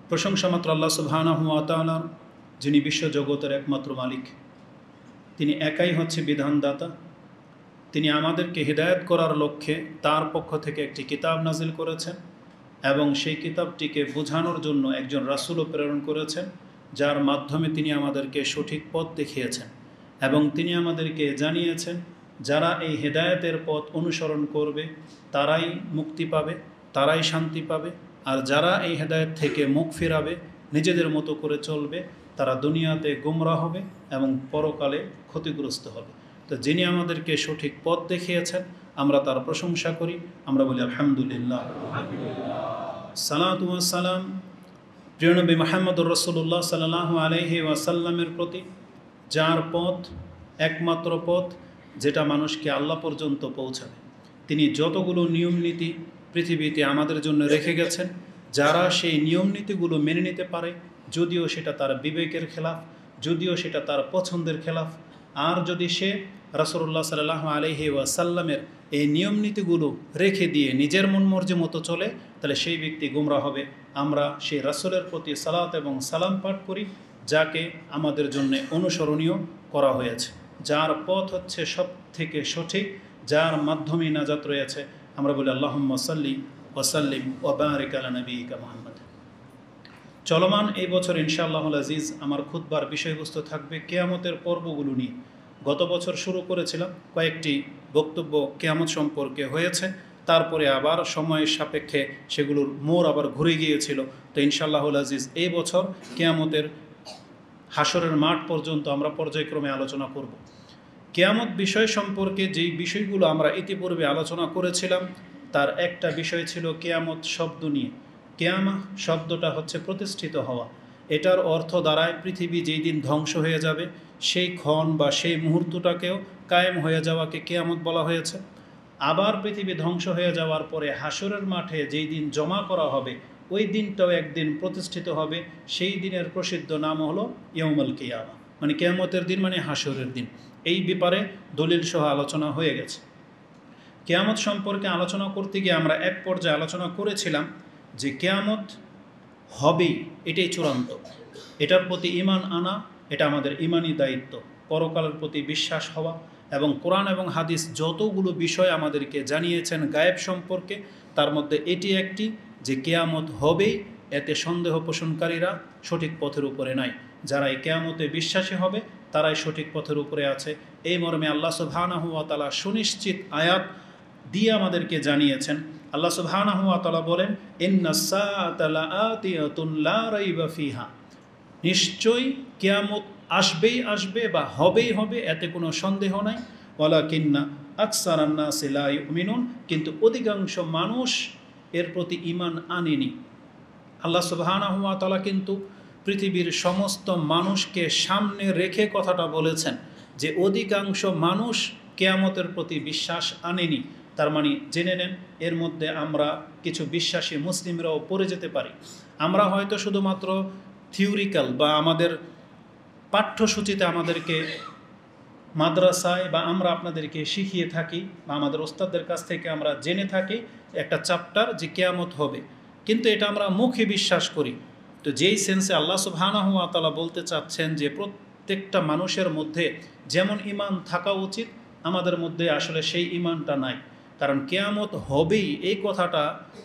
প্রশংসা মাত্র আল্লাহ সুবহানাহু ওয়া তাআলার, যিনি বিশ্বজগতের একমাত্র মালিক। তিনি একাই হচ্ছে বিধানদাতা। তিনি আমাদেরকে হিদায়াত করার লক্ষ্যে তার পক্ষ থেকে একটি কিতাব নাজিল করেছেন এবং সেই কিতাবটিকে বোঝানোর জন্য একজন রাসূলও প্রেরণ করেছেন, যার মাধ্যমে তিনি আমাদেরকে সঠিক পথ দেখিয়েছেন এবং তিনি আমাদেরকে জানিয়েছেন যারা এই হেদায়েতের পথ অনুসরণ করবে তারাই মুক্তি পাবে, তারাই শান্তি পাবে, আর যারা এই হেদায়েত থেকে মুখ ফিরাবে, নিজেদের মতো করে চলবে, তারা দুনিয়াতে গোমরাহ হবে এবং পরকালে ক্ষতিগ্রস্ত হবে। তো যিনি আমাদেরকে সঠিক পথ দেখিয়েছেন আমরা তার প্রশংসা করি, আমরা বলি আলহামদুলিল্লাহ। সালাতু ওয়াস সালাম প্রিয় নবী মুহাম্মদুর রাসূলুল্লাহ সাল্লাল্লাহু আলাইহি ওয়াসাল্লামের প্রতি, যার পথ একমাত্র পথ যেটা মানুষকে আল্লাহ পর্যন্ত পৌঁছাবে। তিনি যতগুলো নিয়ম নীতি পৃথিবীতে আমাদের জন্য রেখে গেছেন, যারা সেই নিয়ম নীতিগুলো মেনে নিতে পারে, যদিও সেটা তার বিবেকের খেলাফ, যদিও সেটা তার পছন্দের খেলাফ, আর যদি সে রাসূলুল্লাহ সাল্লাল্লাহু আলাইহি ওয়াসাল্লামের এই নিয়ম নীতিগুলো রেখে দিয়ে নিজের মন মর্জি মতো চলে, তাহলে সেই ব্যক্তি গুমরা হবে। আমরা সেই রাসূলের প্রতি সালাত এবং সালাম পাঠ করি, যাকে আমাদের জন্য অনুসরণীয় করা হয়েছে, যার পথ হচ্ছে সব থেকে সঠিক, যার মাধ্যমে নাজাত রয়েছে। আমরা বলি আল্লাহুম্মা সাল্লি ওয়া সাল্লিম ওয়া বারিক আলা নবিয়িকা মুহাম্মদ। চলমান এই বছর ইনশাআল্লাহুল আজিজ আমার খুতবার বিষয়বস্তু থাকবে কিয়ামতের পর্বগুলো নিয়ে। গত বছর শুরু করেছিলাম, কয়েকটি বক্তব্য কিয়ামত সম্পর্কে হয়েছে, তারপরে আবার সময়ের সাপেক্ষে সেগুলোর মোড় আবার ঘুরে গিয়েছিল। তো ইনশাআল্লাহুল আজিজ এই বছর কিয়ামতের হাসরের মাঠ পর্যন্ত আমরা পর্যায়ক্রমে আলোচনা করব। কিয়ামত বিষয় সম্পর্কে যেই বিষয়গুলো আমরা ইতিপূর্বে আলোচনা করেছিলাম, তার একটা বিষয় ছিল কিয়ামত শব্দ নিয়ে। কিয়ামা শব্দটা হচ্ছে প্রতিষ্ঠিত হওয়া। এটার অর্থ দাঁড়ায় পৃথিবী যেই দিন ধ্বংস হয়ে যাবে সেই ক্ষণ বা সেই মুহূর্তটাকেও কায়েম হয়ে যাওয়াকে কিয়ামত বলা হয়েছে। আবার পৃথিবী ধ্বংস হয়ে যাওয়ার পরে হাসরের মাঠে যেই দিন জমা করা হবে, ওই দিনটাও একদিন প্রতিষ্ঠিত হবে। সেই দিনের প্রসিদ্ধ নাম হলো ইয়াউমুল কিয়ামা, মানে কিয়ামতের দিন মানে হাসরের দিন। এই ব্যাপারে দলিল সহ আলোচনা হয়ে গেছে। কিয়ামত সম্পর্কে আলোচনা করতে গিয়ে আমরা এক পর্যায়ে আলোচনা করেছিলাম যে কিয়ামত হবেই, এটাই চূড়ান্ত। এটার প্রতি ঈমান আনা, এটা আমাদের ঈমানি দায়িত্ব। পরকালের প্রতি বিশ্বাস হওয়া এবং কোরআন এবং হাদিস যতগুলো বিষয় আমাদেরকে জানিয়েছেন গায়েব সম্পর্কে, তার মধ্যে এটি একটি যে কিয়ামত হবেই, এতে সন্দেহ পোষণকারীরা সঠিক পথের উপরে নাই। যারা এই কিয়ামতে বিশ্বাসী হবে তারাই সঠিক পথের উপরে আছে। এই মর্মে আল্লাহ সুবহানাহু ওয়া তাআলা সুনিশ্চিত আয়াত দিয়ে আমাদেরকে জানিয়েছেন। আল্লাহ সুবহানাহু ওয়া তাআলা বলেন, ইন্নাস সাআতা লাআতিয়াতুন লা রাইবা ফিহা, নিশ্চয়ই কিয়ামত আসবেই আসবে বা হবেই হবে, এতে কোনো সন্দেহ নাই। ওয়ালাকিন্না আকসারান নাসি লা ইউমিনুন, কিন্তু অধিকাংশ মানুষ এর প্রতি ঈমান আনেনি। আল্লাহ সুবহানাহু ওয়া তাআলা কিন্তু পৃথিবীর সমস্ত মানুষকে সামনে রেখে কথাটা বলেছেন যে অধিকাংশ মানুষ কিয়ামতের প্রতি বিশ্বাস আনেনি। তার মানে জেনে নেন, এর মধ্যে আমরা কিছু বিশ্বাসী মুসলিমরাও পড়ে যেতে পারি। আমরা হয়তো শুধুমাত্র থিওরিক্যাল বা আমাদের পাঠ্যসূচিতে আমাদেরকে মাদ্রাসায় বা আমরা আপনাদেরকে শিখিয়ে থাকি বা আমাদের ওস্তাদদের কাছ থেকে আমরা জেনে থাকি একটা চ্যাপ্টার যে কিয়ামত হবে, কিন্তু এটা আমরা মুখে বিশ্বাস করি। তো যেই সেন্সে আল্লাহ সুবহানাহু ওয়া তাআলা বলতে চাচ্ছেন যে প্রত্যেকটা মানুষের মধ্যে যেমন ঈমান থাকা উচিত, আমাদের মধ্যে আসলে সেই ঈমানটা নাই। কারণ কিয়ামত হবেই এই কথাটা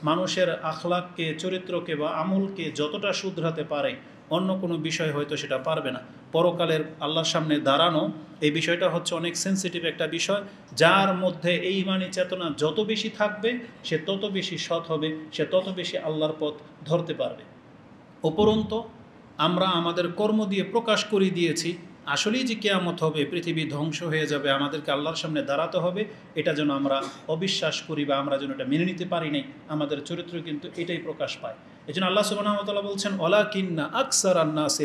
মানুষের আখলাককে, চরিত্রকে বা আমলকে যতটা শুধরাতে পারে, অন্য কোনো বিষয় হয়তো সেটা পারবে না। পরকালের আল্লাহর সামনে দাঁড়ানো, এই বিষয়টা হচ্ছে অনেক সেন্সিটিভ একটা বিষয়। যার মধ্যে এই ঈমানি চেতনা যত বেশি থাকবে সে তত বেশি সৎ হবে, সে তত বেশি আল্লাহর পথ ধরতে পারবে। উপরন্তু আমরা আমাদের কর্ম দিয়ে প্রকাশ করে দিয়েছি আসলেই যে কিয়ামত হবে, পৃথিবী ধ্বংস হয়ে যাবে, আমাদেরকে আল্লাহর সামনে দাঁড়াতে হবে, এটা যেন আমরা অবিশ্বাস করি বা আমরা যেন এটা মেনে নিতে পারি নাই, আমাদের চরিত্র কিন্তু এটাই প্রকাশ পায়। এই জন্য আল্লাহ সুবহানাহু ওয়া তাআলা বলছেন, ওয়ালাকিন্না আকসারান নাসি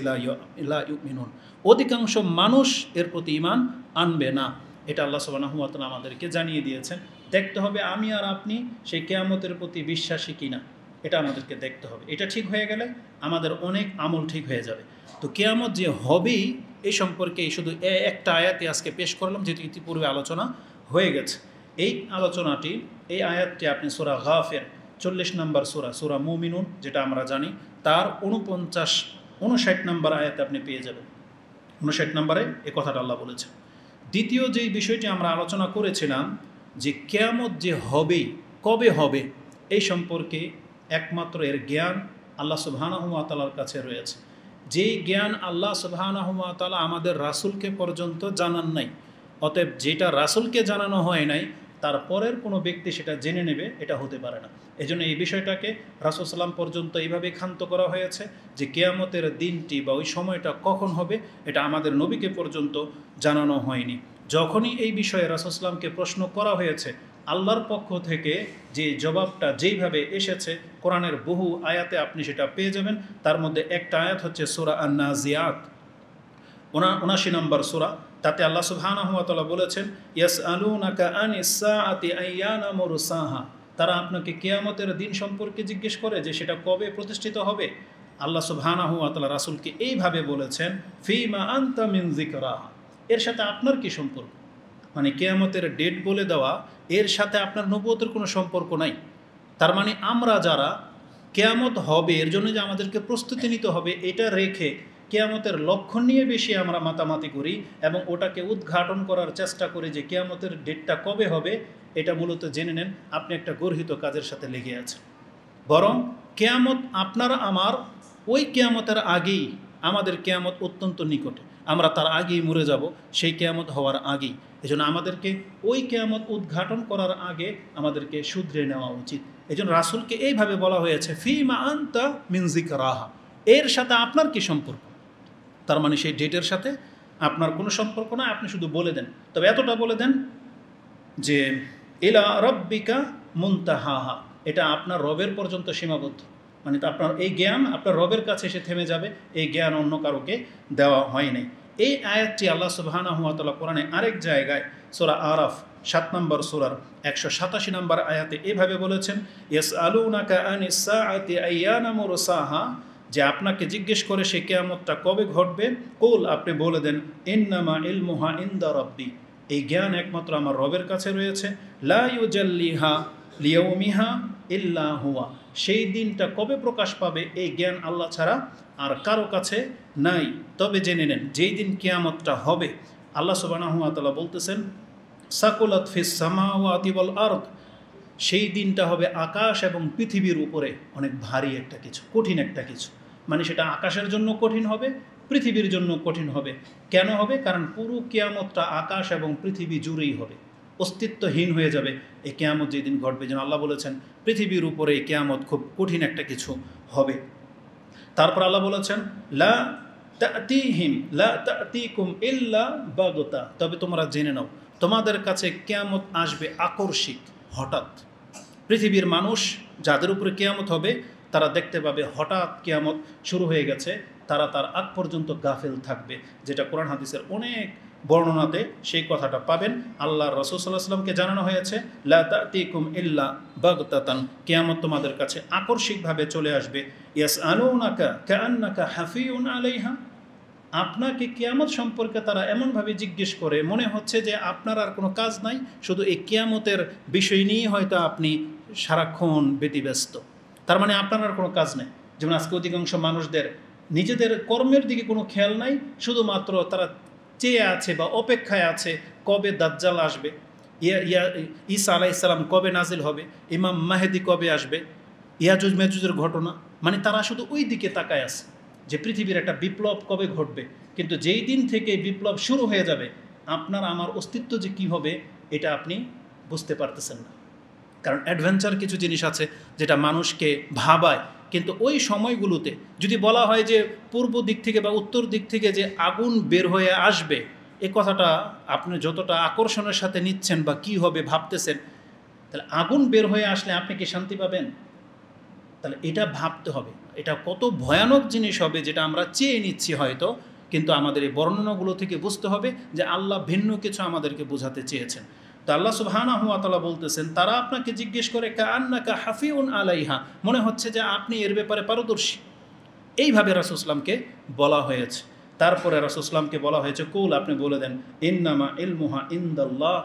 লা ইউমিনুন, অধিকাংশ মানুষ এর প্রতি ঈমান আনবে না। এটা আল্লাহ সুবহানাহু ওয়া তাআলা আমাদেরকে জানিয়ে দিয়েছেন। দেখতে হবে আমি আর আপনি সেই কিয়ামতের প্রতি বিশ্বাসী কিনা, এটা আমাদেরকে দেখতে হবে। এটা ঠিক হয়ে গেলে আমাদের অনেক আমল ঠিক হয়ে যাবে। তো কিয়ামত যে হবেই এই সম্পর্কে শুধু একটা আয়াতে আজকে পেশ করলাম, যেহেতু ইতিপূর্বে আলোচনা হয়ে গেছে। এই আলোচনাটি, এই আয়াতটি আপনি সূরা গাফির 40 নম্বর সূরা মুমিনুন যেটা আমরা জানি তার 59 নম্বর আয়াতে আপনি পেয়ে যাবেন। 59 নম্বরে এ কথাটা আল্লাহ বলেছেন। দ্বিতীয় যেই বিষয়টি আমরা আলোচনা করেছিলাম যে কিয়ামত যে হবে, কবে হবে, এই সম্পর্কে একমাত্র এর জ্ঞান আল্লাহ সুবহানাহু ওয়া তাআলার কাছে রয়েছে। যেই জ্ঞান আল্লাহ সুবহানাহু ওয়া তাআলা আমাদের রাসূলকে পর্যন্ত জানান নাই, অতএব যেটা রাসূলকে জানানো হয় নাই তার পরের কোনো ব্যক্তি সেটা জেনে নেবে, এটা হতে পারে না। এই জন্য এই বিষয়টাকে রাসূল সাল্লাম পর্যন্ত এইভাবে ক্ষান্ত করা হয়েছে যে কিয়ামতের দিনটি বা ওই সময়টা কখন হবে এটা আমাদের নবীকে পর্যন্ত জানানো হয়নি। যখনই এই বিষয়ে রাসূল সাল্লামকে প্রশ্ন করা হয়েছে, আল্লাহর পক্ষ থেকে যে জবাবটা যেইভাবে এসেছে কোরআনের বহু আয়াতে আপনি সেটা পেয়ে যাবেন। তার মধ্যে একটা আয়াত হচ্ছে সূরা আন-নাজিয়াত, ৭৯ নম্বর সূরা। তাতে আল্লাহ সুবহানাহু ওয়া তাআলা বলেছেন, ইয়াসআলুনাকা আনিস সাআতি আইয়ানা মুরসাহা, তারা আপনাকে কিয়ামতের দিন সম্পর্কে জিজ্ঞেস করে যে সেটা কবে প্রতিষ্ঠিত হবে। আল্লাহ সুবহানাহু ওয়া তাআলা রাসূলকে এইভাবে বলেছেন, ফিমা আনতা মিন যিকরাহা, এর সাথে আপনার কি সম্পর্ক? মানে কিয়ামতের ডেট বলে দেওয়া, এর সাথে আপনার নবুয়তের কোনো সম্পর্ক নাই। তার মানে আমরা যারা কিয়ামত হবে এর জন্য যে আমাদেরকে প্রস্তুতি নিতে হবে, এটা রেখে কিয়ামতের লক্ষণ নিয়ে বেশি আমরা মাতামাতি করি এবং ওটাকে উদ্ঘাটন করার চেষ্টা করি যে কিয়ামতের ডেটটা কবে হবে, এটা মূলত জেনে নেন আপনি একটা গর্হিত কাজের সাথে লেগে আছেন। বরং কিয়ামত আপনার আমার ওই কিয়ামতের আগেই, আমাদের কিয়ামত অত্যন্ত নিকটে, আমরা তার আগেই মরে যাব, সেই কিয়ামত হওয়ার আগেই। এজন্য আমাদেরকে ওই কিয়ামত উদ্ঘাটন করার আগে আমাদেরকে শুধরে নেওয়া উচিত। এজন্য রাসূলকে এইভাবে বলা হয়েছে, ফিমা আনতা মিন যিকরাহা, এর সাথে আপনার কি সম্পর্ক? তার মানে সেই ডেটের সাথে আপনার কোনো সম্পর্ক না, আপনি শুধু বলে দেন। তবে এতটা বলে দেন যে ইলা রাব্বিকা মুনতাহাহা, এটা আপনার রবের পর্যন্ত সীমাবদ্ধ। মানে আপনার এই জ্ঞান আপনার রবের কাছে এসে থেমে যাবে, এই জ্ঞান অন্য কারোকে দেওয়া হয় নাই। এই আয়াতটি আল্লাহ সুবহানাহু ওয়া তাআলা কোরআনে আরেক জায়গায় সূরা আরাফ ৭ নম্বর সূরার ১৮৭ নম্বর আয়াতে এভাবে বলেছেন, ইয়াসআলুনাকা আনিস সাআতি আইয়ানা মুরসাহা, যে আপনাকে জিজ্ঞেস করে সে কিয়ামতটা কবে ঘটবে, কুল, আপনি বলে দেন, ইন্নামা ইলমুহা ইনদা রাব্বি, এই জ্ঞান একমাত্র আমার রবের কাছে রয়েছে, লা ইউজাল্লিহা লিয়াউমিহা ইল্লা হুয়া, সেই দিনটা কবে প্রকাশ পাবে এই জ্ঞান আল্লাহ ছাড়া আর কারো কাছে নাই। তবে জেনে নেন যেই দিন কিয়ামতটা হবে, আল্লাহ সুবহানাহু ওয়া তাআলা বলতেছেন, সাকুলাত ফিস সামাওয়াতি ওয়াল আরদ, সেই দিনটা হবে আকাশ এবং পৃথিবীর উপরে অনেক ভারী একটা কিছু, কঠিন একটা কিছু। মানে সেটা আকাশের জন্য কঠিন হবে, পৃথিবীর জন্য কঠিন হবে। কেন হবে? কারণ পুরো কিয়ামতটা আকাশ এবং পৃথিবী জুড়েই হবে, অস্তিত্বহীন হয়ে যাবে এই কিয়ামত যেদিন ঘটবে। যেন আল্লাহ বলেছেন পৃথিবীর উপরে এই কিয়ামত খুব কঠিন একটা কিছু হবে। তারপর আল্লাহ বলেছেন, লা তা'তিহিম লা তা'তিকুম ইল্লা বাগতা, তবে তোমরা জেনে নাও তোমাদের কাছে কিয়ামত আসবে আকস্মিক, হঠাৎ। পৃথিবীর মানুষ যাদের উপরে কিয়ামত হবে তারা দেখতে পাবে হঠাৎ কিয়ামত শুরু হয়ে গেছে, তারা তার আগ পর্যন্ত গাফেল থাকবে, যেটা কোরআন হাদিসের অনেক বর্ণনাতে সেই কথাটা পাবেন। আল্লাহর রাসূল সাল্লাল্লাহু আলাইহি ওয়াসাল্লামকে জানানো হয়েছে, লা তা'তিকুম ইল্লা বাগতাতান, কিয়ামত তোমাদের কাছে আকস্মিকভাবে চলে আসবে। ইয়াসআলুনাকা কাআন্নাকা হাফিউন আলাইহা, আপনাকে কিয়ামত সম্পর্কে তারা এমনভাবে জিজ্ঞেস করে মনে হচ্ছে যে আপনার আর কোনো কাজ নাই, শুধু এই কিয়ামতের বিষয় নিয়ে হয়তো আপনি সারাক্ষণ ব্যতিব্যস্ত। তার মানে আপনার আর কোনো কাজ নেই। যেমন আজকে অধিকাংশ মানুষদের নিজেদের কর্মের দিকে কোনো খেয়াল নাই, শুধুমাত্র তারা চেয়ে আছে বা অপেক্ষায় আছে কবে দাজ্জাল আসবে, ঈসা আলাইহিস সালাম কবে নাজিল হবে, ইমাম মাহদি কবে আসবে, ইয়াজুজ মাজুজের ঘটনা। মানে তারা শুধু ওই দিকে তাকায় আছে যে পৃথিবীর একটা বিপ্লব কবে ঘটবে। কিন্তু যেই দিন থেকে বিপ্লব শুরু হয়ে যাবে আপনার আমার অস্তিত্ব যে কী হবে এটা আপনি বুঝতে পারতেছেন না। কারণ অ্যাডভেঞ্চার কিছু জিনিস আছে যেটা মানুষকে ভাবায়, কিন্তু ওই সময়গুলোতে যদি বলা হয় যে পূর্ব দিক থেকে বা উত্তর দিক থেকে যে আগুন বের হয়ে আসবে, এ কথাটা আপনি যতটা আকর্ষণের সাথে নিচ্ছেন বা কী হবে ভাবতেছেন, তাহলে আগুন বের হয়ে আসলে আপনি কি শান্তি পাবেন? তাহলে এটা ভাবতে হবে, এটা কত ভয়ানক জিনিস হবে যেটা আমরা চেয়ে নিচ্ছি হয়তো, কিন্তু আমাদের এই বর্ণনাগুলো থেকে বুঝতে হবে যে আল্লাহ ভিন্ন কিছু আমাদেরকে বোঝাতে চেয়েছেন। তো আল্লাহ সুবহানাহু ওয়া তাআলা বলতেছেন, তারা আপনাকে জিজ্ঞেস করে কাআন্নাকা হাফিউন আলাইহা, মনে হচ্ছে যে আপনি এর ব্যাপারে পারদর্শী। এইভাবে রাসূল সাল্লাল্লাহু আলাইহি ওয়াসাল্লামকে বলা হয়েছে। তারপরে রাসূল সাল্লাল্লাহু আলাইহি ওয়াসাল্লামকে বলা হয়েছে, কুল, আপনি বলে দেন, ইন্নামা ইলমুহা ইনদাল্লাহ,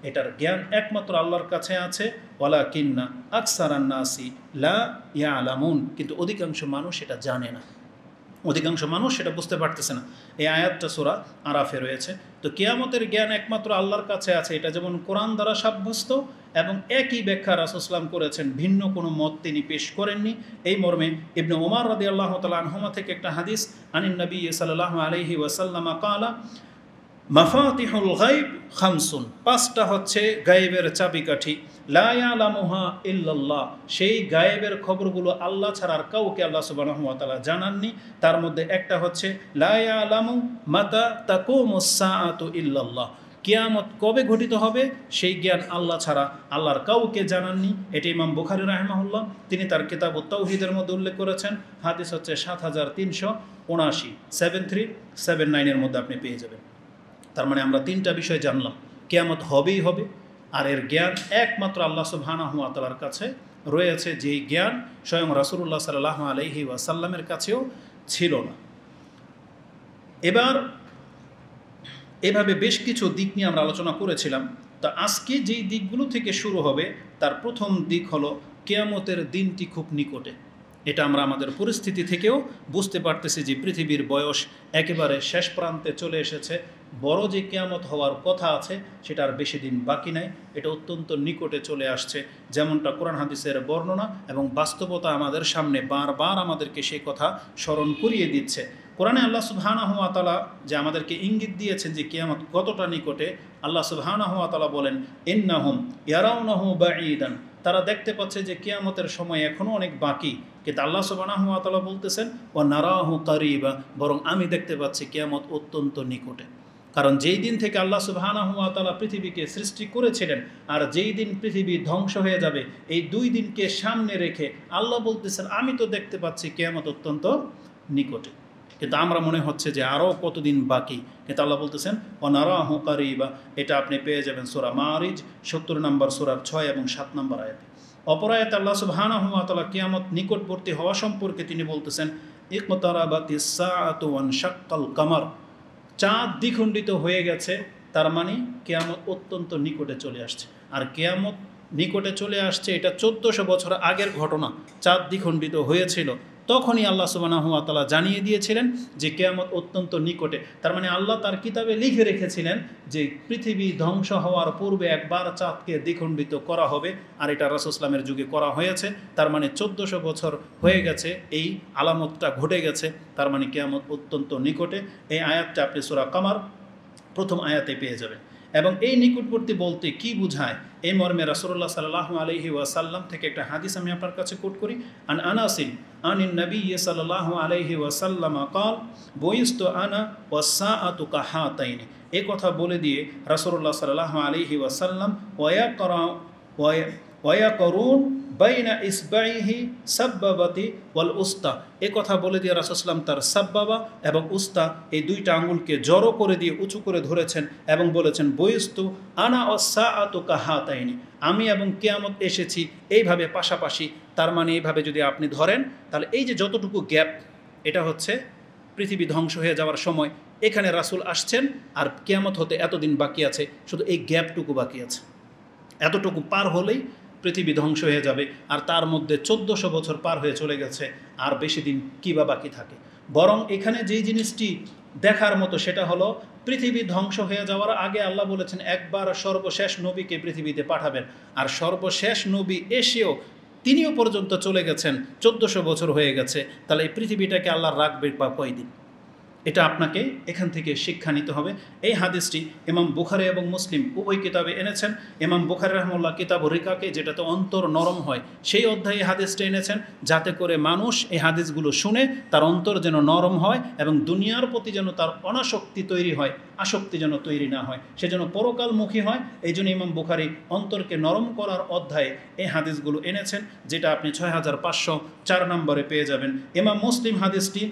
এটার জ্ঞান একমাত্র আল্লাহর কাছে আছে। ওয়ালাকিন্না আকসারান নাসি লা ইয়ালামুন, কিন্তু অধিকাংশ মানুষ এটা জানে না, অধিকাংশ মানুষ সেটা বুঝতে পারতেছে না। এই আয়াতটা সূরা আরাফে রয়েছে। তো কিয়ামতের জ্ঞান একমাত্র আল্লাহর কাছে আছে, এটা যেমন কোরআন দ্বারা সাব্যস্ত এবং একই ব্যাখ্যা রাসূল সাল্লাল্লাহু আলাইহি ওয়াসাল্লাম করেছেন, ভিন্ন কোনো মত তিনি পেশ করেননি। এই মর্মে ইবনে ওমর রাদিয়াল্লাহু তাআলা আনহুমা থেকে একটা হাদিস, আনিন নবী সাল্লাল্লাহু আলাইহি ওয়াসাল্লাম ক্বালা মাফাতিহুল গায়ব খামসুন, পাঁচটা হচ্ছে গায়েবের চাবিকাঠি, লা ইয়ালামুহা ইল্লাল্লাহ, সেই গায়েবের খবরগুলো আল্লাহ ছাড়া আর কাউকে আল্লাহ সুবহানাহু ওয়া তাআলা জানাননি। তার মধ্যে একটা হচ্ছে লা ইয়ালামু মাতা তাকুমুস সাআতু ইল্লাল্লাহ, কিয়ামত কবে ঘটিত হবে সেই জ্ঞান আল্লাহ ছাড়া আল্লাহর কাউকে জানাননি। এটি ইমাম বুখারী রাহিমাহুল্লাহ তিনি তার কিতাবুত তাওহীদের মধ্যে উল্লেখ করেছেন। হাদিস হচ্ছে 7379, 7379 এর মধ্যে আপনি পেয়ে যাবেন। তার মানে আমরা তিনটা বিষয় জানলাম, কিয়ামত হবেই হবে, আর এর জ্ঞান একমাত্র আল্লাহ সুবহানাহু ওয়া তাআলার কাছে রয়েছে, যেই জ্ঞান স্বয়ং রাসূলুল্লাহ সাল্লাল্লাহু আলাইহি ওয়াসাল্লামের কাছেও ছিল না। এবার এভাবে বেশ কিছু দিক নিয়ে আমরা আলোচনা করেছিলাম। তা আজকে যেই দিকগুলো থেকে শুরু হবে তার প্রথম দিক হলো কিয়ামতের দিনটি খুব নিকটে। এটা আমরা আমাদের পরিস্থিতি থেকেও বুঝতে পারতেছি যে পৃথিবীর বয়স একেবারে শেষ প্রান্তে চলে এসেছে। বড় যে কিয়ামত হওয়ার কথা আছে সেটা আর বেশি দিন বাকি নাই, এটা অত্যন্ত নিকটে চলে আসছে। যেমনটা কোরআন হাদিসের বর্ণনা এবং বাস্তবতা আমাদের সামনে বারবার আমাদেরকে সেই কথা স্মরণ করিয়ে দিচ্ছে। কোরআনে আল্লাহ সুবহানাহু ওয়া তাআলা যে আমাদেরকে ইঙ্গিত দিয়েছেন যে কিয়ামত কতটা নিকটে, আল্লাহ সুবহানাহু ওয়া তাআলা বলেন ইন্নাহুম ইয়ারাউনাহু বাঈদান, তারা দেখতে পাচ্ছে যে কিয়ামতের সময় এখনও অনেক বাকি, কিন্তু আল্লাহ সুবহানাহু ওয়া তাআলা বলতেছেন ওয়া নারাহু কারিবা, বরং আমি দেখতে পাচ্ছি কিয়ামত অত্যন্ত নিকটে। কারণ যেই দিন থেকে আল্লাহ সুবহানাহু ওয়া তাআলা পৃথিবীকে সৃষ্টি করেছিলেন আর যেই দিন পৃথিবী ধ্বংস হয়ে যাবে, এই দুই দিনকে সামনে রেখে আল্লাহ বলতেছেন আমি তো দেখতে পাচ্ছি কিয়ামত অত্যন্ত নিকটে। কিন্তু আমরা মনে হচ্ছে যে আরও কতদিন বাকি, কিন্তু আল্লাহ বলতেছেন ওয়ানারাহু কারিবা। এটা আপনি পেয়ে যাবেন সূরা মারিজ 70 নম্বর সূরার 6 এবং 7 নম্বর আয়াতে। অপর আয়াতে আল্লাহ সুবহানাহু ওয়া তাআলা কিয়ামত নিকটবর্তী হওয়া সম্পর্কে তিনি বলতেছেন ইকতারাবাতিস সাআতু ওয়ানশাক্কাল কামার, চাঁদ দ্বিখণ্ডিত হয়ে গেছে, তার মানে কিয়ামত অত্যন্ত নিকটে চলে আসছে। আর কিয়ামত নিকটে চলে আসছে এটা 1400 বছর আগের ঘটনা। চাঁদ দ্বিখণ্ডিত হয়েছিল তখনই আল্লাহ সুবহানাহু ওয়া তাআলা জানিয়ে দিয়েছিলেন যে কিয়ামত অত্যন্ত নিকটে। তার মানে আল্লাহ তার কিতাবে লিখে রেখেছিলেন যে পৃথিবী ধ্বংস হওয়ার পূর্বে একবার চাঁদকে দ্বিখণ্ডিত করা হবে, আর এটা রাসূল সাল্লাল্লাহু আলাইহি ওয়াসাল্লামের যুগে করা হয়েছে। তার মানে 1400 বছর হয়ে গেছে এই আলামতটা ঘটে গেছে, তার মানে কিয়ামত অত্যন্ত নিকটে। এই আয়াতটা আপনি সূরা কামার প্রথম আয়াতে পেয়ে যাবেন। এবং এই নিকটবর্তী বলতে কি বুঝায় এই মর্মে রাসূলুল্লাহ সাল্লাল্লাহু আলাইহি ওয়াসাল্লাম থেকে একটা হাদিস আমি আপনার কাছে কোট করি। আন আনাসিন আনিন নবী সাল্লাল্লাহু আলাইহি ওয়াসাল্লাম قال বুইস্তু আনা ওয়াসসাআতু কাহাতাইনি, এই কথা বলে দিয়ে রাসূলুল্লাহ সাল্লাল্লাহু আলাইহি ওয়াসাল্লাম ওয়ায়াকরুন বাইনা ইসবাইহি সাব্বাবাতি ওয়াল উস্তা, এ কথা বলে দিয়ে রাসূল সাল্লাল্লাহু তার সাব্বাবা এবং উস্তা এই দুইটা আঙ্গুলকে জড়ো করে দিয়ে উঁচু করে ধরেছেন এবং বলেছেন বইস্তু আনা ওয়াসসাআতু কাহাতাইনি, আমি এবং কিয়ামত এসেছি এইভাবে পাশাপাশি। তার মানে এইভাবে যদি আপনি ধরেন তাহলে এই যে যতটুকু গ্যাপ, এটা হচ্ছে পৃথিবী ধ্বংস হয়ে যাওয়ার সময়, এখানে রাসূল আসছেন আর কিয়ামত হতে এতদিন বাকি আছে, শুধু এই গ্যাপটুকু বাকি আছে। এতটুকু পার হলেই পৃথিবী ধ্বংস হয়ে যাবে, আর তার মধ্যে 1400 বছর পার হয়ে চলে গেছে, আর বেশি দিন কী বা বাকি থাকে। বরং এখানে যেই জিনিসটি দেখার মতো সেটা হলো পৃথিবী ধ্বংস হয়ে যাওয়ার আগে আল্লাহ বলেছেন একবার সর্বশেষ নবীকে পৃথিবীতে পাঠাবেন, আর সর্বশেষ নবী এসেও তিনিও পর্যন্ত চলে গেছেন, 1400 বছর হয়ে গেছে। তাহলে এই পৃথিবীটাকে আল্লাহ রাখবে বা কয়দিন? এটা আপনাকে এখান থেকে শিক্ষা নিতে হবে। এই হাদিসটি ইমাম বুখারী এবং মুসলিম উভয় কিতাবে এনেছেন। ইমাম বুখারী রাহমাহুল্লাহ কিতাব রিকাকে, যেটাতে অন্তর নরম হয়, সেই অধ্যায়ে হাদিসটা এনেছেন যাতে করে মানুষ এই হাদিসগুলো শুনে তার অন্তর যেন নরম হয় এবং দুনিয়ার প্রতি যেন তার অনাসক্তি তৈরি হয়, আসক্তি যেন তৈরি না হয়, সে যেন পরকালমুখী হয়। এই জন্য ইমাম বুখারী অন্তরকে নরম করার অধ্যায়ে এই হাদিসগুলো এনেছেন, যেটা আপনি 6504 নম্বরে পেয়ে যাবেন। ইমাম মুসলিম হাদিসটি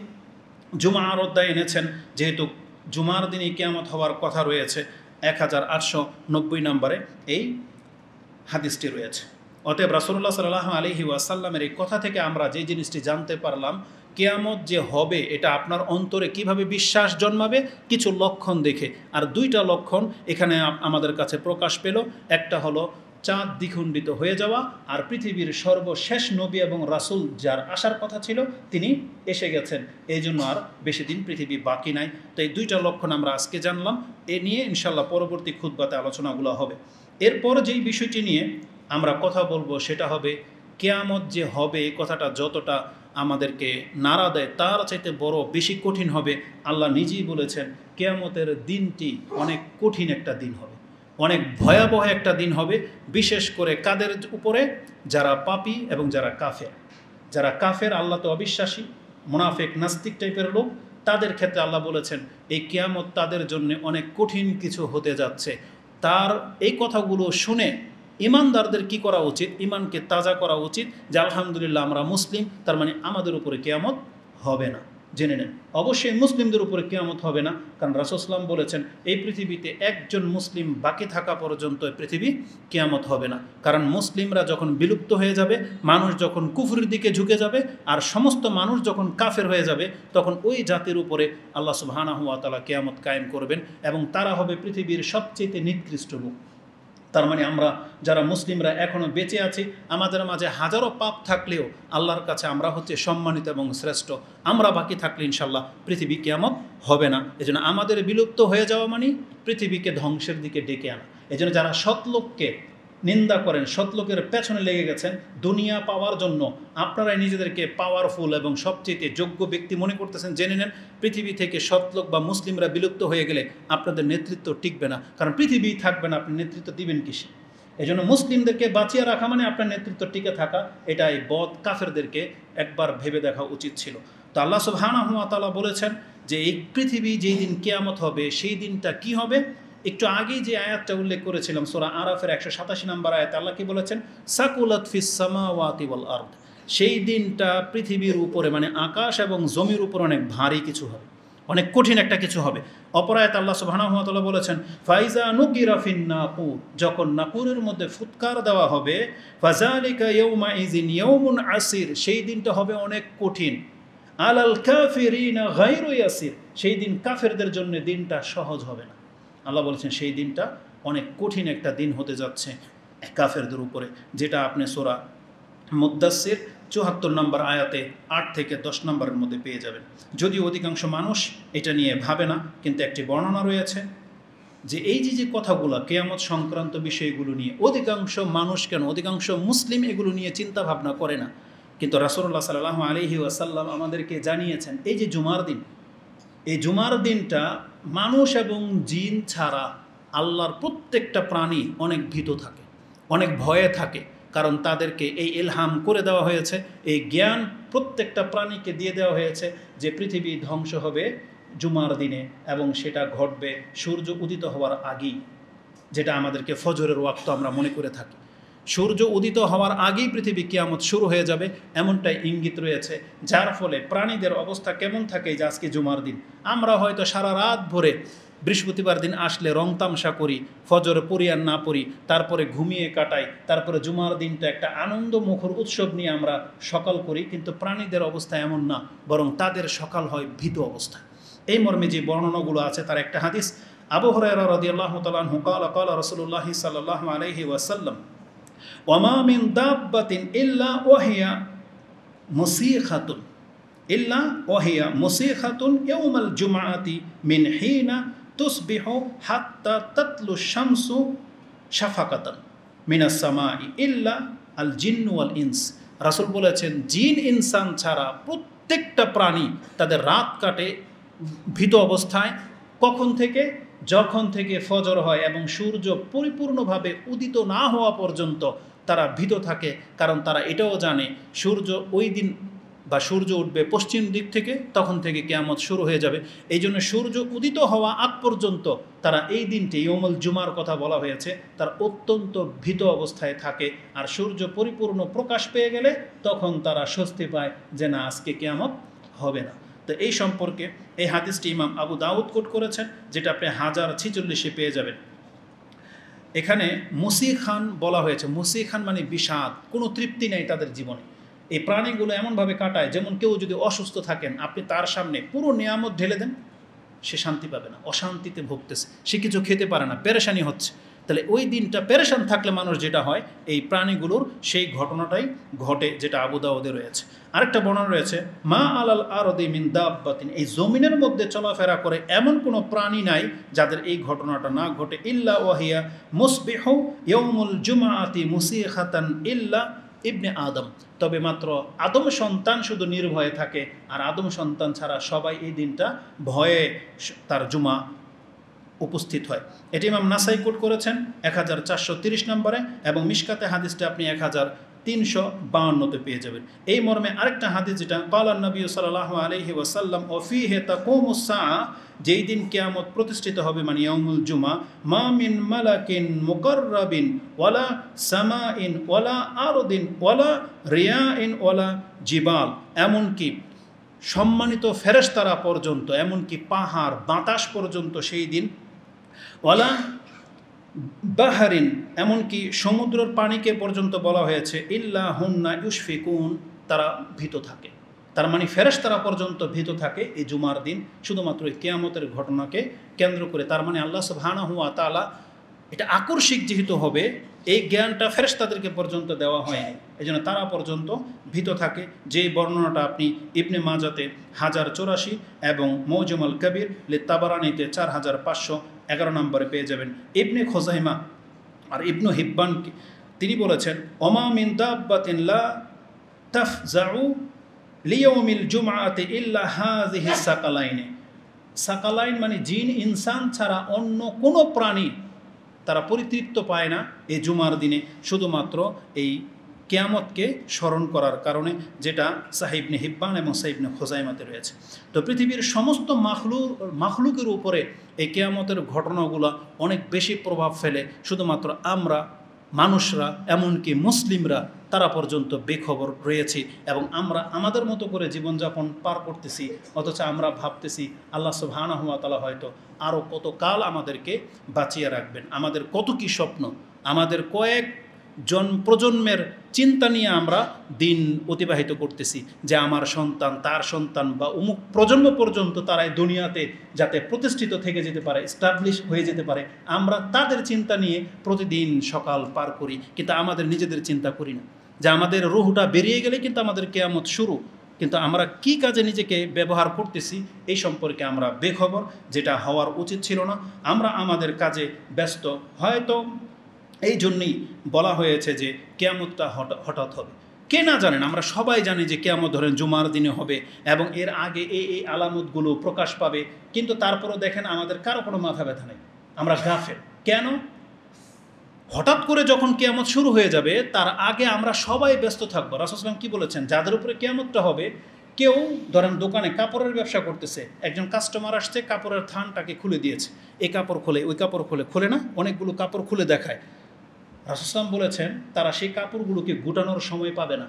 জুমার অধ্যায় এনেছেন, যেহেতু জুমার দিনই কিয়ামত হওয়ার কথা রয়েছে, 1890 নম্বরে এই হাদিসটি রয়েছে। অতএব রাসূলুল্লাহ সাল্লাল্লাহু আলাইহি ওয়াসাল্লামের এই কথা থেকে আমরা যে জিনিসটি জানতে পারলাম, কিয়ামত যে হবে এটা আপনার অন্তরে কিভাবে বিশ্বাস জন্মাবে, কিছু লক্ষণ দেখে। আর দুইটা লক্ষণ এখানে আমাদের কাছে প্রকাশ পেল। একটা হলো চাঁদ দ্বিখণ্ডিত হয়ে যাওয়া, আর পৃথিবীর সর্বশেষ নবী এবং রাসূল যার আসার কথা ছিল তিনি এসে গেছেন, এই জন্য আর বেশি দিন পৃথিবী বাকি নাই। তো এই দুইটা লক্ষণ আমরা আজকে জানলাম। এ নিয়ে ইনশাল্লাহ পরবর্তী খুতবাতে আলোচনাগুলো হবে। এরপর যেই বিষয়টি নিয়ে আমরা কথা বলবো সেটা হবে কিয়ামত যে হবে, এই কথাটা যতটা আমাদেরকে নাড়া দেয় তার চাইতে বড় বেশি কঠিন হবে। আল্লাহ নিজেই বলেছেন কিয়ামতের দিনটি অনেক কঠিন একটা দিন হবে, অনেক ভয়াবহ একটা দিন হবে। বিশেষ করে কাদের উপরে? যারা পাপী এবং যারা কাফের। যারা কাফের, আল্লাহ তো অবিশ্বাসী, মুনাফিক, নাস্তিক টাইপের লোক, তাদের ক্ষেত্রে আল্লাহ বলেছেন এই কিয়ামত তাদের জন্য অনেক কঠিন কিছু হতে যাচ্ছে। তার এই কথাগুলো শুনে ইমানদারদের কি করা উচিত? ইমানকে তাজা করা উচিত যে আলহামদুলিল্লাহ আমরা মুসলিম, তার মানে আমাদের উপরে কিয়ামত হবে না। জেনে নেন, অবশ্যই মুসলিমদের উপরে কিয়ামত হবে না, কারণ রাসূল সাল্লাল্লাহু আলাইহি ওয়াসাল্লাম বলেছেন এই পৃথিবীতে একজন মুসলিম বাকি থাকা পর্যন্ত পৃথিবী কিয়ামত হবে না। কারণ মুসলিমরা যখন বিলুপ্ত হয়ে যাবে, মানুষ যখন কুফরের দিকে ঝুঁকে যাবে, আর সমস্ত মানুষ যখন কাফের হয়ে যাবে, তখন ওই জাতির উপরে আল্লাহ সুবহানাহু ওয়া তাআলা কিয়ামত কায়েম করবেন এবং তারা হবে পৃথিবীর সবচেয়ে নিকৃষ্ট লোক। তার মানে আমরা যারা মুসলিমরা এখনও বেঁচে আছি, আমাদের মাঝে হাজারো পাপ থাকলেও আল্লাহর কাছে আমরা হচ্ছে সম্মানিত এবং শ্রেষ্ঠ। আমরা বাকি থাকলে ইনশাল্লাহ পৃথিবী কিয়ামত হবে না। এজন্য আমাদের বিলুপ্ত হয়ে যাওয়া মানে পৃথিবীকে ধ্বংসের দিকে ডেকে আনা। এজন্য যারা সৎলোককে নিন্দা করেন, সৎলোকের পেছনে লেগে গেছেন দুনিয়া পাওয়ার জন্য, আপনারাই নিজেদেরকে পাওয়ারফুল এবং সবচেয়ে যোগ্য ব্যক্তি মনে করতেছেন, জেনে নেন পৃথিবী থেকে সৎলোক বা মুসলিমরা বিলুপ্ত হয়ে গেলে আপনাদের নেতৃত্ব টিকবে না, কারণ পৃথিবী থাকবে না, আপনি নেতৃত্ব দিবেন কিসে? এই জন্য মুসলিমদেরকে বাঁচিয়ে রাখা মানে আপনার নেতৃত্ব টিকে থাকা। এটা এই বদ কাফেরদেরকে একবার ভেবে দেখা উচিত ছিল। তো আল্লাহ সুবহানাহু ওয়া তাআলা বলেছেন যে এই পৃথিবী যেই দিন কিয়ামত হবে সেই দিনটা কি হবে? একটু আগেই যে আয়াতটা উল্লেখ করেছিলাম সূরা আরাফের 187 নম্বর আয়াতে আল্লাহ কি বলেছেন? সাকুলাত ফিস সামাওয়াতি ওয়াল আরদ। সেই দিনটা পৃথিবীর উপরে মানে আকাশ এবং জমির উপর অনেক ভারী কিছু হবে, অনেক কঠিন একটা কিছু হবে। অপর আয়াতে আল্লাহ সুবহানাহু ওয়া তাআলা বলেছেন ফাইজা নুকিরা ফিন নাকুর, যখন নাকুরের মধ্যে ফুৎকার দেওয়া হবে, ফাযালিকা ইয়াউমা ইযিন ইয়াউমুন আসির, সেই দিনটা হবে অনেক কঠিন। আলাল কাফিরিনা গায়রু ইয়াসির, সেই দিন কাফেরদের জন্য দিনটা সহজ হবে না। আল্লাহ বলেছেন সেই দিনটা অনেক কঠিন একটা দিন হতে যাচ্ছে কাফেরদের উপরে, যেটা আপনি সূরা মুদ্দাসসির ৭৪ নম্বর আয়াতে ৮ থেকে ১০ নম্বরের মধ্যে পেয়ে যাবেন। যদিও অধিকাংশ মানুষ এটা নিয়ে ভাবে না, কিন্তু একটি বর্ণনা রয়েছে যে এই যে কথাগুলো কিয়ামত সংক্রান্ত বিষয়গুলো নিয়ে অধিকাংশ মানুষ, কেন অধিকাংশ মুসলিম এগুলো নিয়ে চিন্তা ভাবনা করে না, কিন্তু রাসূলুল্লাহ সাল্লাল্লাহু আলাইহি ওয়াসাল্লাম আমাদেরকে জানিয়েছেন এই যে জুমার দিন, এই জুমার দিনটা মানুষ এবং জিন ছাড়া আল্লাহর প্রত্যেকটা প্রাণী অনেক ভীত থাকে, অনেক ভয়ে থাকে, কারণ তাদেরকে এই ইলহাম করে দেওয়া হয়েছে, এই জ্ঞান প্রত্যেকটা প্রাণীকে দিয়ে দেওয়া হয়েছে যে পৃথিবী ধ্বংস হবে জুমার দিনে, এবং সেটা ঘটবে সূর্য উদিত হওয়ার আগেই, যেটা আমাদেরকে ফজরের ওয়াক্ত আমরা মনে করে থাকি। সূর্য উদিত হওয়ার আগেই পৃথিবী কিয়ামত শুরু হয়ে যাবে, এমনটাই ইঙ্গিত রয়েছে। যার ফলে প্রাণীদের অবস্থা কেমন থাকে, যে আজকে জুমার দিন আমরা হয়তো সারা রাত ভরে বৃহস্পতিবার দিন আসলে রং তামসা করি, ফজর পড়ি আর না পড়ি, তারপরে ঘুমিয়ে কাটাই, তারপরে জুমার দিনটা একটা আনন্দ মুখর উৎসব নিয়ে আমরা সকাল করি, কিন্তু প্রাণীদের অবস্থা এমন না, বরং তাদের সকাল হয় ভীত অবস্থা। এই মর্মে যে বর্ণনাগুলো আছে তার একটা হাদিস, আবু হুরায়রা রাদিয়াল্লাহু তাআলা আনহু ক্বালা ক্বালা রাসূলুল্লাহ সাল্লাল্লাহু আলাইহি ওয়াসাল্লাম ওয়ামা মিন দাব্বাতিন ইল্লা ওয়াহিয়া মুসিখাতুন ইল্লা ওয়াহিয়া মুসিখাতুন ইয়াউমাল জুমআতি মিন হিনা তুসবিহু হাত্তা তাতলু শামসু শাফাকাতান মিনাস সামাই ইল্লা আল জিন্নু ওয়াল ইনস। রাসূল বলেছেন জিন ইনসান ছাড়া প্রত্যেকটা প্রাণী তাদের রাত কাটে ভীত অবস্থায়। কখন থেকে? যখন থেকে ফজর হয় এবং সূর্য পরিপূর্ণভাবে উদিত না হওয়া পর্যন্ত তারা ভীত থাকে, কারণ তারা এটাও জানে সূর্য ওই দিন বা সূর্য উঠবে পশ্চিম দিক থেকে, তখন থেকে কিয়ামত শুরু হয়ে যাবে। এই জন্য সূর্য উদিত হওয়া আগ পর্যন্ত তারা এই দিনটি ইয়ৌমুল জুমার কথা বলা হয়েছে, তার অত্যন্ত ভীত অবস্থায় থাকে। আর সূর্য পরিপূর্ণ প্রকাশ পেয়ে গেলে তখন তারা স্বস্তি পায় যে না, আজকে কিয়ামত হবে না। তো এই সম্পর্কে এই হাদিসটি ইমাম আবু দাউদ কোট করেছেন, যেটা আপনি 1046 পেয়ে যাবেন। এখানে মুসিখান বলা হয়েছে, মুসিখান মানে বিষাদ, কোনো তৃপ্তি নেই তাদের জীবনে। এই প্রাণীগুলো এমনভাবে কাটায়, যেমন কেউ যদি অসুস্থ থাকেন, আপনি তার সামনে পুরো নিয়ামত ঢেলে দেন, সে শান্তি পাবে না, অশান্তিতে ভুগতেছে, সে কিছু খেতে পারে না, পেরেশানি হচ্ছে। তাহলে ওই দিনটা পেরেশান থাকলে মানুষ যেটা হয়, এই প্রাণীগুলোর সেই ঘটনাটাই ঘটে, যেটা আবু দাউদে রয়েছে। আরেকটা বর্ণনা রয়েছে, মা আলাল আরদি মিন দাব্বাতিন, এই জমিনের মধ্যে চলাফেরা করে এমন কোনো প্রাণী নাই যাদের এই ঘটনাটা না ঘটে, ইল্লা ওয়াহিয়া মুসবিহু ইয়াউমুল জুমআতি মুসিখাতান ইল্লা ইবনে আদম, তবে মাত্র আদম সন্তান শুধু নির্ভয়ে থাকে, আর আদম সন্তান ছাড়া সবাই এই দিনটা ভয়ে তার জুমা উপস্থিত হয়। এটি ইমাম নাসাই কোট করেছেন 1430 নম্বরে, এবং মিশকাতে হাদিসটা আপনি 1352তে পেয়ে যাবেন। এই মর্মে আরেকটা হাদিস, যেটা কালান নবী সাল্লাল্লাহু আলাইহি ওয়াসাল্লাম ও ফিহি তাকুমুস সাআ, যেই দিন কিয়ামত প্রতিষ্ঠিত হবে, মানে ইয়াউমুল জুমা, মা মিন মালাকিন মুকাররাবিন ওয়ালা সামাইন ওয়ালা আরদিন ওয়ালা রিয়াইন ওয়ালা জিবাল, এমনকি সম্মানিত ফেরেশতারা পর্যন্ত, এমনকি পাহাড় বাতাস পর্যন্ত সেই দিন, ওয়ালা বাহারিন, এমনকি সমুদ্রের পানিকে পর্যন্ত বলা হয়েছে, ইল্লা হুন্না ইউশফিকুন, তারা ভীত থাকে। তার মানে ফেরেশতারা পর্যন্ত ভীত থাকে এই জুমার দিন, শুধুমাত্র এই কিয়ামতের ঘটনাকে কেন্দ্র করে। তার মানে আল্লাহ সুবহানাহু ওয়া তাআলা এটা আকস্মিক যেহেতু হবে, এই জ্ঞানটা ফেরেশতাদেরকে পর্যন্ত দেওয়া হয়নি, এই জন্য তারা পর্যন্ত ভীত থাকে। যে বর্ণনাটা আপনি ইবনে মাজাতে 1084 এবং মৌজুমুল কবির লি তাবারানিতে 4511 নম্বরে পেয়ে যাবেন। ইবনে খুজাইমা আর ইবনু হিব্বান তিনি বলেছেন, ওমা মিন দাব্বাতিন লা তাফজাউ লিয়াউমিল জুমআতি ইল্লা হাযিহি সাকালাইন, সাকালাইন মানে জিন ইনসান ছাড়া অন্য কোনো প্রাণী তারা পরিতৃপ্ত পায় না এই জুমার দিনে, শুধুমাত্র এই কিয়ামতকে স্মরণ করার কারণে, যেটা সাহিহ ইবনে হিব্বান এবং সাহিহ ইবনে খুজাইমাতে রয়েছে। তো পৃথিবীর সমস্ত মাখলুকের উপরে এই কিয়ামতের ঘটনাগুলো অনেক বেশি প্রভাব ফেলে, শুধুমাত্র আমরা মানুষরা, এমনকি মুসলিমরা, তারা পর্যন্ত বেখবর রয়েছি, এবং আমরা আমাদের মতো করে জীবনযাপন পার করতেছি, অথচ আমরা ভাবতেছি আল্লাহ সুবহানাহু ওয়া তাআলা হয়তো আরও কত কাল আমাদেরকে বাঁচিয়ে রাখবেন, আমাদের কত কী স্বপ্ন, আমাদের কয়েক প্রজন্মের চিন্তা নিয়ে আমরা দিন অতিবাহিত করতেছি, যে আমার সন্তান, তার সন্তান বা অমুক প্রজন্ম পর্যন্ত তারা এই দুনিয়াতে যাতে প্রতিষ্ঠিত থেকে যেতে পারে, এস্টাবলিশ হয়ে যেতে পারে, আমরা তাদের চিন্তা নিয়ে প্রতিদিন সকাল পার করি, কিন্তু আমাদের নিজেদের চিন্তা করি না, যে আমাদের রুহটা বেরিয়ে গেলে কিন্তু আমাদের কিয়ামত শুরু, কিন্তু আমরা কি কাজে নিজেকে ব্যবহার করতেছি এই সম্পর্কে আমরা বেখবর, যেটা হওয়ার উচিত ছিল না। আমরা আমাদের কাজে ব্যস্ত, হয়তো এই জন্যই বলা হয়েছে যে কিয়ামতটা হঠাৎ হবে। কে না জানেন, আমরা সবাই জানি যে কিয়ামত ধরেন জুমার দিনে হবে, এবং এর আগে এই আলামতগুলো প্রকাশ পাবে, কিন্তু তারপরও দেখেন আমাদের কারো কোনো মাথা ব্যথা নেই, আমরা গাফেল। কেন? হঠাৎ করে যখন কিয়ামত শুরু হয়ে যাবে, তার আগে আমরা সবাই ব্যস্ত থাকবো। রাসূল সাল্লাল্লাহু আলাইহি ওয়াসাল্লাম কি বলেছেন, যাদের উপরে কিয়ামতটা হবে, কেউ ধরেন দোকানে কাপড়ের ব্যবসা করতেছে, একজন কাস্টমার আসছে, কাপড়ের থানটাকে খুলে দিয়েছে, এই কাপড় খোলে, ওই কাপড় খোলে না, অনেকগুলো কাপড় খুলে দেখায়। রাসূল সাল্লাল্লাহু আলাইহি ওয়াসাল্লাম বলেছেন, তারা সেই কাপড়গুলোকে গুটানোর সময় পাবে না।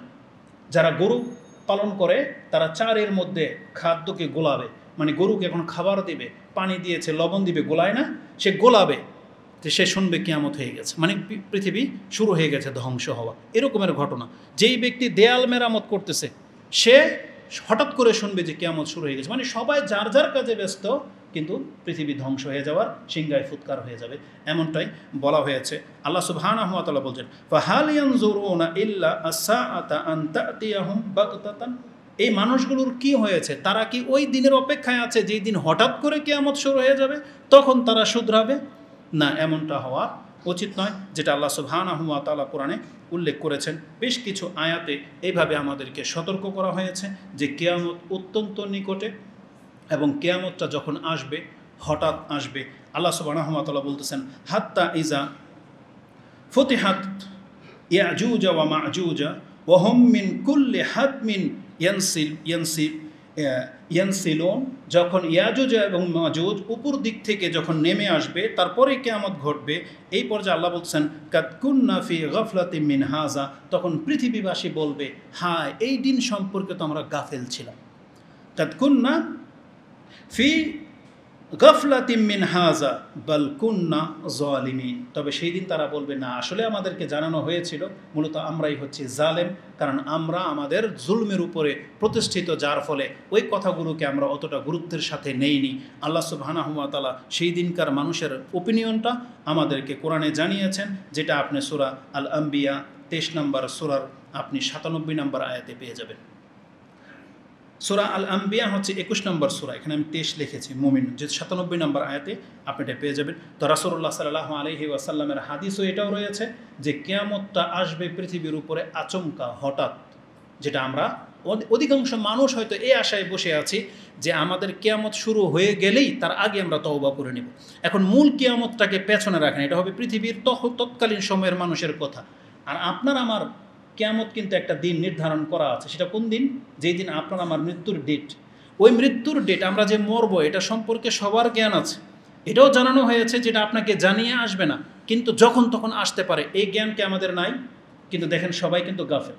যারা গরু পালন করে, তারা চারের মধ্যে খাদ্যকে গোলাবে, মানে গরুকে এখন খাবার দিবে, পানি দিয়েছে, লবণ দিবে, গোলায় না, সে গোলাবে, তো সে শুনবে কিয়ামত হয়ে গেছে, মানে পৃথিবী শুরু হয়ে গেছে ধ্বংস হওয়া, এরকমের ঘটনা। যেই ব্যক্তি দেয়াল মেরামত করতেছে, সে হঠাৎ করে শুনবে যে কিয়ামত শুরু হয়ে গেছে, মানে সবাই যার যার কাজে ব্যস্ত, কিন্তু পৃথিবী ধ্বংস হয়ে যাওয়ার সিংহায় ফুৎকার হয়ে যাবে, এমনটাই বলা হয়েছে। আল্লাহ সুবহানাহু ওয়া তাআলা বলছেন, ফাহাল ইয়ানজুরুনা ইল্লা আস-সাআতা আন তা'তিয়াহুম বাগতাতান, এই মানুষগুলোর কি হয়েছে, তারা কি ওই দিনের অপেক্ষায় আছে যেই দিন হঠাৎ করে কিয়ামত শুরু হয়ে যাবে, তখন তারা শুধরাবে? না, এমনটা হওয়া উচিত নয়, যেটা আল্লাহ সুবহানাহু ওয়া তাআলা কোরআনে উল্লেখ করেছেন। বেশ কিছু আয়াতে এইভাবে আমাদেরকে সতর্ক করা হয়েছে যে কিয়ামত অত্যন্ত নিকটে, এবং কিয়ামতটা যখন আসবে হঠাৎ আসবে। আল্লাহ সুবহানাহু ওয়া তাআলা বলতেছেন, হাত্তা ইজা ফুতিহাত ইয়াজুজ ওয়া মাজুজ ওয়া হুম মিন কুল্লি হাদমিন ইয়ানসিলুন, যখন ইয়াজুজ এবং মাজুজ উপর দিক থেকে যখন নেমে আসবে, তারপরে কিয়ামত ঘটবে। এই পর্যায়ে আল্লাহ বলছেন, কাদ কুন্না ফি গাফলাতিন মিন হাযা, তখন পৃথিবীবাসী বলবে, হায় এই দিন সম্পর্কে তো আমরা গাফেল ছিলাম। কাদ কুন্না ফি গাফলাতিম মিন হাযা বাল কুন্না যালিমিন। তবে সেই দিন তারা বলবে, না, আসলে আমাদেরকে জানানো হয়েছিল, মূলত আমরাই হচ্ছি জালেম, কারণ আমরা আমাদের জুলমের উপরে প্রতিষ্ঠিত, যার ফলে ওই কথাগুলোকে আমরা অতটা গুরুত্বের সাথে নেইনি। আল্লাহ সুবহানাহু ওয়া তাআলা সেই দিনকার মানুষের ওপিনিয়নটা আমাদেরকে কোরআনে জানিয়েছেন, যেটা আপনি সূরা আল আম্বিয়া 23 নম্বর সূরার আপনি 97 নম্বর আয়াতে পেয়ে যাবেন। সূরা আল আম্বিয়া হচ্ছে 21 নম্বর সূরা, এখানে আমি 23 লিখেছি, মুমিন, যে 97 নম্বর আয়াতে আপনি এটা পেয়ে যাবেন। তো রাসূলুল্লাহ সাল্লাল্লাহু আলাইহি ওয়াসাল্লামের হাদিসও এটাও রয়েছে যে কিয়ামতটা আসবে পৃথিবীর উপরে আচমকা, হঠাৎ, যেটা আমরা অধিকাংশ মানুষ হয়তো এই আশায় বসে আছি যে আমাদের কিয়ামত শুরু হয়ে গেলেই তার আগে আমরা তওবা করে নেব। এখন মূল কিয়ামতটাকে পেছনে রাখেন, এটা হবে পৃথিবীর তৎকালীন সময়ের মানুষের কথা। আর আপনার আমার কিয়ামত কিন্তু একটা দিন নির্ধারণ করা আছে। সেটা কোন দিন? যেই দিন আপনার আমার মৃত্যুর ডেট। ওই মৃত্যুর ডেট, আমরা যে মরবো, এটা সম্পর্কে সবার জ্ঞান আছে। এটাও জানানো হয়েছে, যেটা আপনাকে জানিয়ে আসবে না, কিন্তু যখন তখন আসতে পারে, এই জ্ঞানকে আমাদের নাই। কিন্তু দেখেন, সবাই কিন্তু গাফেল।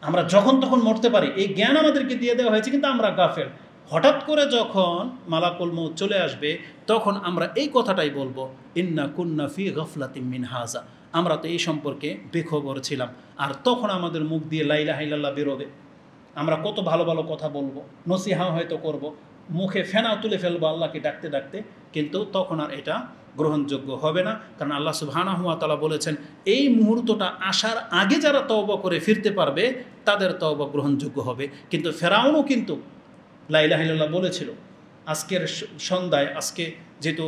আমরা যখন তখন মরতে পারি, এই জ্ঞান আমাদেরকে দিয়ে দেওয়া হয়েছে, কিন্তু আমরা গাফেল। হঠাৎ করে যখন মালাকুল মউত চলে আসবে, তখন আমরা এই কথাটাই বলবো, ইন্না কুন্না ফি গাফলাতিম মিন হাযা, আমরা তো এই সম্পর্কে বেখবর ছিলাম। আর তখন আমাদের মুখ দিয়ে লা ইলাহা ইল্লাল্লাহ বেরোবে, আমরা কত ভালো ভালো কথা বলবো, নসিহা হয়তো করব, মুখে ফেনাও তুলে ফেলবো আল্লাহকে ডাকতে ডাকতে, কিন্তু তখন আর এটা গ্রহণযোগ্য হবে না। কারণ আল্লাহ সুবহানাহু ওয়া তাআলা বলেছেন, এই মুহূর্তটা আসার আগে যারা তওবা করে ফিরতে পারবে তাদের তওবা গ্রহণযোগ্য হবে। কিন্তু ফেরাউনও কিন্তু লা ইলাহা ইল্লাল্লাহ বলেছিল। আজকের সন্ধ্যায়, আজকে যেহেতু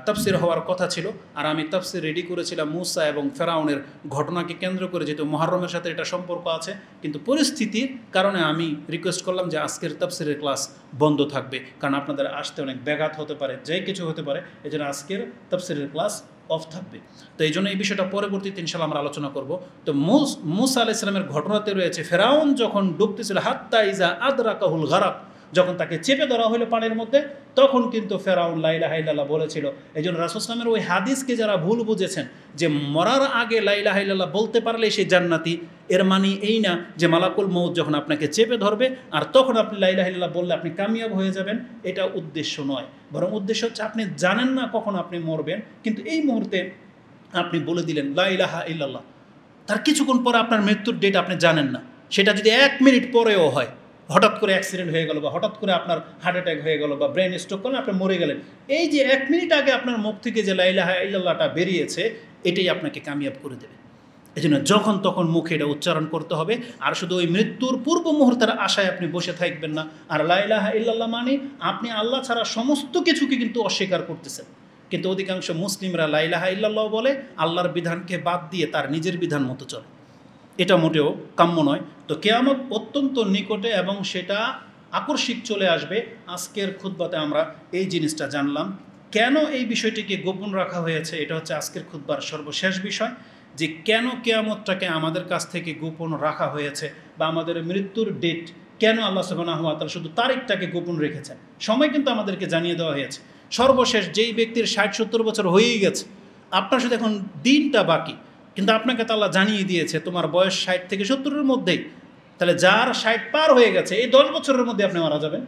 তাফসির হওয়ার কথা ছিল, আর আমি তাফসির রেডি করেছিলাম মুসা এবং ফেরাউনের ঘটনাকে কেন্দ্র করে, যেহেতু মুহররমের সাথে এটা সম্পর্ক আছে, কিন্তু পরিস্থিতির কারণে আমি রিকোয়েস্ট করলাম যে আজকের তাফসিরের ক্লাস বন্ধ থাকবে, কারণ আপনাদের আসতে অনেক ব্যাঘাত হতে পারে, যে কিছু হতে পারে, এই জন্য আজকের তাফসিরের ক্লাস অফ থাকবে। তো এই জন্য এই বিষয়টা পরবর্তীতে ইনশাআল্লাহ আমরা আলোচনা করব। তো মুসা আলাইহিস সালামের ঘটনাতে রয়েছে, ফেরাউন যখন ডুবতেছিল, হাত্তা ইজা আদরাকাহুল গারাক, যখন তাকে চেপে ধরা হলো পানির মধ্যে, তখন কিন্তু ফেরাউন লা ইলাহা ইল্লাল্লাহ বলেছিল। এই জন্য রাসূল সাল্লাল্লাহু আলাইহি ওয়াসাল্লামের ওই হাদিসকে যারা ভুল বুঝেছেন যে মরার আগে লা ইলাহা ইল্লাল্লাহ বলতে পারলে সে জান্নাতি, এর মানে এই না যে মালাকুল মউত যখন আপনাকে চেপে ধরবে আর তখন আপনি লা ইলাহা ইল্লাল্লাহ বললে আপনি কামিয়াব হয়ে যাবেন, এটা উদ্দেশ্য নয়। বরং উদ্দেশ্য হচ্ছে আপনি জানেন না কখন আপনি মরবেন, কিন্তু এই মুহূর্তে আপনি বলে দিলেন লা ইলাহা ইল্লাল্লাহ, তার কিছুক্ষণ পরে আপনার মৃত্যুর ডেট আপনি জানেন না, সেটা যদি 1 মিনিট পরেও হয়, হঠাৎ করে অ্যাক্সিডেন্ট হয়ে গেল, বা হঠাৎ করে আপনার হার্ট অ্যাটাক হয়ে গেল, বা ব্রেন স্ট্রোক করলেন, আপনি মরে গেলেন, এই যে 1 মিনিট আগে আপনার মুখ থেকে যে লা ইলাহা ইল্লাল্লাহটা বেরিয়েছে, এটাই আপনাকে কামিয়াব করে দেবে। এই জন্য যখন তখন মুখে এটা উচ্চারণ করতে হবে। আর শুধু ওই মৃত্যুর পূর্ব মুহূর্তের আশায় আপনি বসে থাকবেন না। আর লা ইলাহা ইল্লাল্লাহ মানে আপনি আল্লাহ ছাড়া সমস্ত কিছুকে কিন্তু অস্বীকার করতেছেন। কিন্তু অধিকাংশ মুসলিমরা লা ইলাহা ইল্লাল্লাহ বলে আল্লাহর বিধানকে বাদ দিয়ে তার নিজের বিধান মতো চলে, এটা মোটেও কাম্য নয়। তো কিয়ামত অত্যন্ত নিকটে এবং সেটা আকস্মিক চলে আসবে। আজকের খুতবাতে আমরা এই জিনিসটা জানলাম। কেন এই বিষয়টিকে গোপন রাখা হয়েছে, এটা হচ্ছে আজকের খুতবার সর্বশেষ বিষয়, যে কেন কিয়ামতটাকে আমাদের কাছ থেকে গোপন রাখা হয়েছে, বা আমাদের মৃত্যুর ডেট কেন আল্লাহ সুবহানাহু ওয়া তাআলা শুধু তারিখটাকে গোপন রেখেছেন। সময় কিন্তু আমাদেরকে জানিয়ে দেওয়া হয়েছে। সর্বশেষ যেই ব্যক্তির 60-70 বছর হয়েই গেছে, আপনার শুধু এখন দিনটা বাকি, কিন্তু আপনাকে তো আল্লাহ জানিয়ে দিয়েছে তোমার বয়স 60 থেকে 70-এর মধ্যেই। তাহলে যার 60 পার হয়ে গেছে, এই 10 বছরের মধ্যে আপনি মারা যাবেন।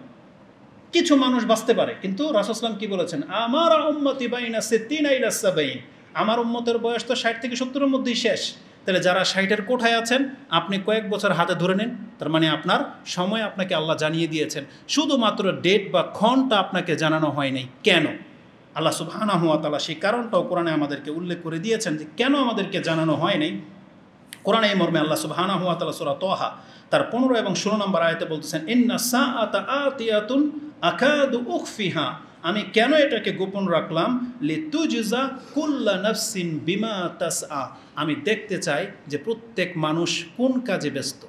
কিছু মানুষ বাঁচতে পারে, কিন্তু রাসূল সাল্লাল্লাহু আলাইহি ওয়াসাল্লাম কি বলেছেন, আমার উম্মতি বাইনা 60 ইলা 70, আমার উম্মতের বয়স তো 60 থেকে 70-এর মধ্যেই শেষ। তাহলে যারা 60-এর কোঠায় আছেন, আপনি কয়েক বছর হাতে ধরে নেন, তার মানে আপনার সময় আপনাকে আল্লাহ জানিয়ে দিয়েছেন। শুধুমাত্র ডেট বা ক্ষণটা আপনাকে জানানো হয় নাই। কেন? আল্লাহ সুবহানাহু ওয়া তাআলা সেই কারণটাও কোরআনে আমাদেরকে উল্লেখ করে দিয়েছেন যে কেন আমাদেরকে জানানো হয় নাই। কোরআনে এই মর্মে আল্লাহ সুবহানাহু ওয়া তাআলা সূরা তাহা তার 15 এবং 16 নম্বর আয়াতে বলতেছেন, ইন্না সাআতা আতিয়াতুন আকাদু উখফিহা, আমি কেন এটাকে গোপন রাখলাম, লিতুজজা কুল্লা নাফসিন বিমা তাসআ, আমি দেখতে চাই যে প্রত্যেক মানুষ কোন কাজে ব্যস্ত।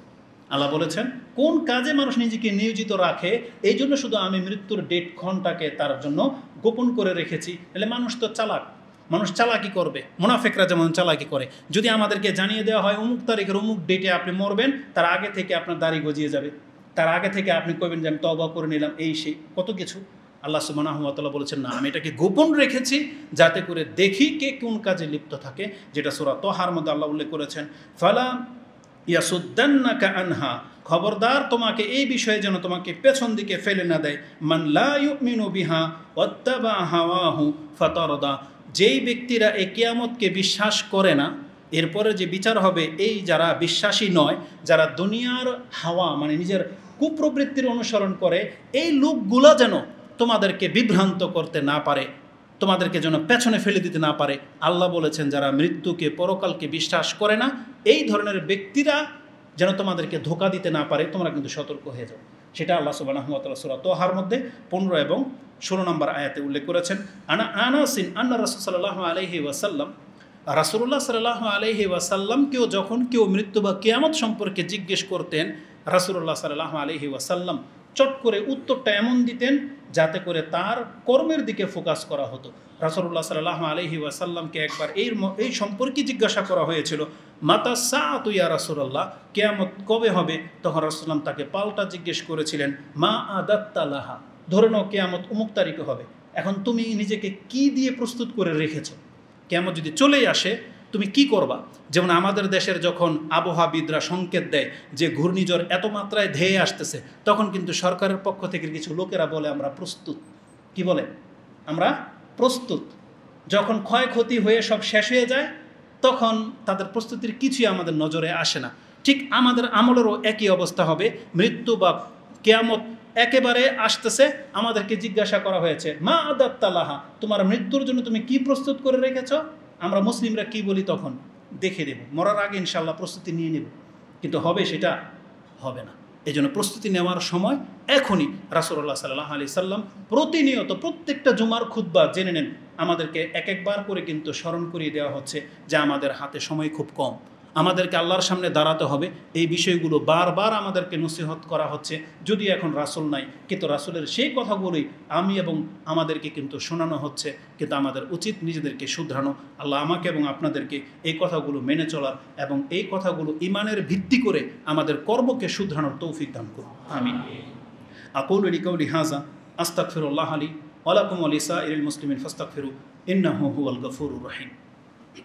আল্লাহ বলেছেন কোন কাজে মানুষ নিজেকে নিয়োজিত রাখে, এই জন্য শুধু আমি মৃত্যুর ডেট ক্ষণটাকে তার জন্য গোপন করে রেখেছি। তাহলে মানুষ তো চালাক, মানুষ চালাকি করবে, মুনাফিকরা যেমন চালাকি করে। যদি আমাদেরকে জানিয়ে দেওয়া হয় অমুক তারিখের অমুক ডেটে আপনি মরবেন, তার আগে থেকে আপনার দাড়ি গজিয়ে যাবে, তার আগে থেকে আপনি কইবেন যে আমি তওবা করে নিলাম, এই সেই কত কিছু। আল্লাহ সুবহানাহু ওয়া তাআলা বলেছেন না, আমি এটাকে গোপন রেখেছি যাতে করে দেখি কে কোন কাজে লিপ্ত থাকে, যেটা সূরা তাহার মধ্যে আল্লাহ উল্লেখ করেছেন, ফালা ইয়াসুদ্দান্নাকা আনহা খবরদার তোমাকে এই বিষয়ে যেন তোমাকে পেছন দিকে ফেলে না দেয়। মান লা ইউমিনু বিহা ওয়াত্তাবা হাওয়াহু ফাতারদা, যেই ব্যক্তিরা এই কিয়ামতকে বিশ্বাস করে না, এরপরে যে বিচার হবে, এই যারা বিশ্বাসী নয়, যারা দুনিয়ার হাওয়া মানে নিজের কুপ্রবৃত্তির অনুসরণ করে, এই লোকগুলা যেন তোমাদেরকে বিভ্রান্ত করতে না পারে, তোমাদেরকে যেন পেছনে ফেলে দিতে না পারে। আল্লাহ বলেছেন যারা মৃত্যুকে পরকালকে বিশ্বাস করে না, এই ধরনের ব্যক্তিরা যেন তোমাদেরকে ধোঁকা দিতে না পারে, তোমরা কিন্তু সতর্ক হয়ে যাও। সেটা আল্লাহ সুবহানাহু ওয়া তাআলা সূরা তোহার মধ্যে 15 এবং 16 নম্বর আয়াতে উল্লেখ করেছেন। আনাসিন আন্না রাসূল সাল্লাল্লাহু আলাইহি ওয়াসাল্লাম, রাসূলুল্লাহ সাল্লাল্লাহু আলাইহি ওয়াসাল্লামকেও যখন কেউ মৃত্যু বা কিয়ামত সম্পর্কে জিজ্ঞেস করতেন, রাসূলুল্লাহ সাল্লাল্লাহু আলাইহি ওয়াসাল্লাম চট করে উত্তরটা এমন দিতেন যাতে করে তার কর্মের দিকে ফোকাস করা হতো। রাসূলুল্লাহ সাল্লাল্লাহু আলাইহি ওয়াসাল্লামকে একবার এই সম্পর্কে জিজ্ঞাসা করা হয়েছিল, মাতা সাআতু ইয়া রাসূলুল্লাহ, কিয়ামত কবে হবে? তখন রাসূলুল্লাহ তাকে পাল্টা জিজ্ঞেস করেছিলেন, মা আদাত্তা লাহা, ধরে নাও কিয়ামত অমুক তারিখে হবে, এখন তুমি নিজেকে কি দিয়ে প্রস্তুত করে রেখেছো? কিয়ামত যদি চলেই আসে তুমি কি করবা? যেমন আমাদের দেশের যখন আবহাওয়াবিদরা সংকেত দেয় যে ঘূর্ণিঝড় এত মাত্রায় ধেয়ে আসতেছে, তখন কিন্তু সরকারের পক্ষ থেকে কিছু লোকেরা বলে আমরা প্রস্তুত। কি বলে? আমরা প্রস্তুত। যখন ক্ষয়ক্ষতি হয়ে সব শেষ হয়ে যায়, তখন তাদের প্রস্তুতির কিছুই আমাদের নজরে আসে না। ঠিক আমাদের আমলেরও একই অবস্থা হবে। মৃত্যু বা কিয়ামত একেবারে আসতেছে, আমাদেরকে জিজ্ঞাসা করা হয়েছে, মা আদাত্তালাহা, তোমার মৃত্যুর জন্য তুমি কি প্রস্তুত করে রেখেছ? আমরা মুসলিমরা কি বলি তখন? দেখে দেব, মরার আগে ইনশাআল্লাহ প্রস্তুতি নিয়ে নেব। কিন্তু হবে সেটা? হবে না। এই জন্য প্রস্তুতি নেওয়ার সময় এখনই। রাসূলুল্লাহ সাল্লাল্লাহু আলাইহি সাল্লাম প্রতিনিয়ত প্রত্যেকটা জুমার খুতবা জেনে নেন, আমাদেরকে এক একবার করে কিন্তু স্মরণ করিয়ে দেওয়া হচ্ছে যে আমাদের হাতে সময় খুব কম, আমাদেরকে আল্লাহর সামনে দাঁড়াতে হবে। এই বিষয়গুলো বারবার আমাদেরকে নসিহত করা হচ্ছে, যদি এখন রাসূল নাই, কিন্তু রাসূলের সেই কথাগুলোই আমি এবং আমাদেরকে কিন্তু শোনানো হচ্ছে। কিন্তু আমাদের উচিত নিজেদেরকে শুধরানো। আল্লাহ আমাকে এবং আপনাদেরকে এই কথাগুলো মেনে চলার এবং এই কথাগুলো ঈমানের ভিত্তি করে আমাদের কর্মকে শুধরানোর তৌফিক দান করুন। আমিন। আকুলু লিকাউলি হাযা আস্তাগফিরুল্লাহ লি ওয়া লাকুম ওয়া লিসাইরিল মুসলিমিন ফাস্তাগফিরু ইন্নাহু হুয়াল গফুরুর রহিম।